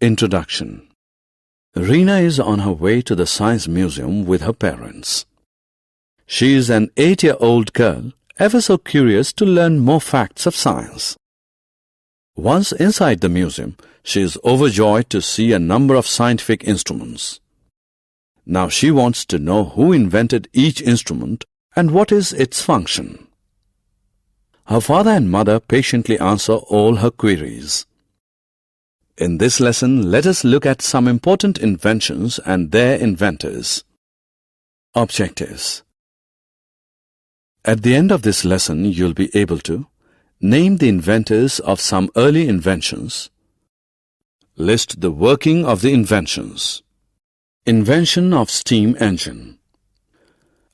Introduction. Reena is on her way to the Science Museum with her parents. She is an 8-year-old girl, ever so curious to learn more facts of science. Once inside the museum, she is overjoyed to see a number of scientific instruments. Now she wants to know who invented each instrument and what is its function. Her father and mother patiently answer all her queries. In this lesson, let us look at some important inventions and their inventors. Objectives. At the end of this lesson, you'll be able to name the inventors of some early inventions, list the working of the inventions. Invention of steam engine.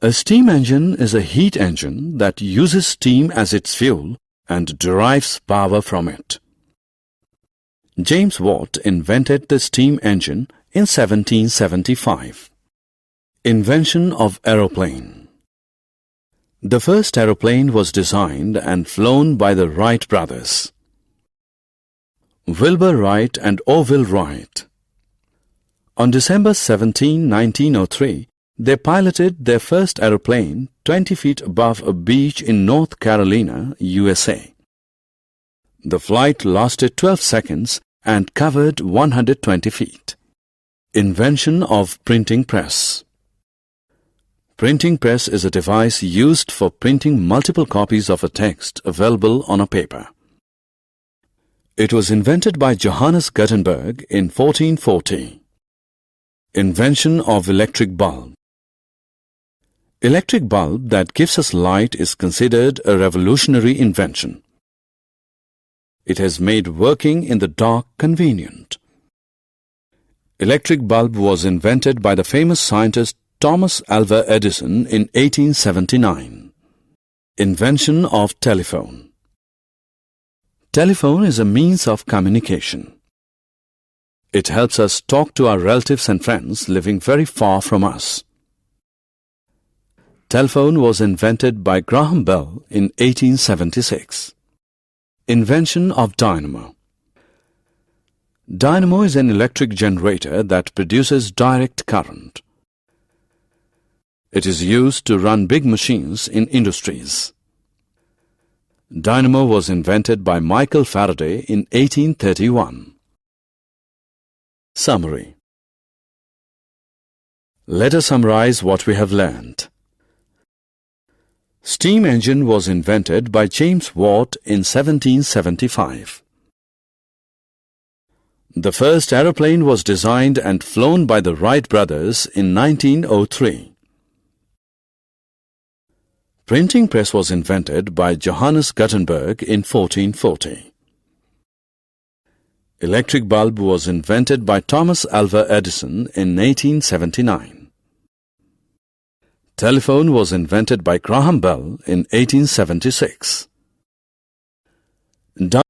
A steam engine is a heat engine that uses steam as its fuel and derives power from it. James Watt invented the steam engine in 1775. Invention of aeroplane. The first aeroplane was designed and flown by the Wright brothers, Wilbur Wright and Orville Wright. On December 17, 1903, they piloted their first aeroplane 20 feet above a beach in North Carolina, USA. The flight lasted 12 seconds and covered 120 feet. Invention of printing press. Printing press is a device used for printing multiple copies of a text available on a paper. It was invented by Johannes Gutenberg in 1440. Invention of electric bulb. Electric bulb that gives us light is considered a revolutionary invention. It has made working in the dark convenient. Electric bulb was invented by the famous scientist Thomas Alva Edison in 1879. Invention of telephone. Telephone is a means of communication. It helps us talk to our relatives and friends living very far from us. Telephone was invented by Graham Bell in 1876. Invention of dynamo. Dynamo is an electric generator that produces direct current. It is used to run big machines in industries. Dynamo was invented by Michael Faraday in 1831. Summary. Let us summarize what we have learned. Steam engine was invented by James Watt in 1775. The first aeroplane was designed and flown by the Wright brothers in 1903. Printing press was invented by Johannes Gutenberg in 1440. Electric bulb was invented by Thomas Alva Edison in 1879. Telephone was invented by Graham Bell in 1876.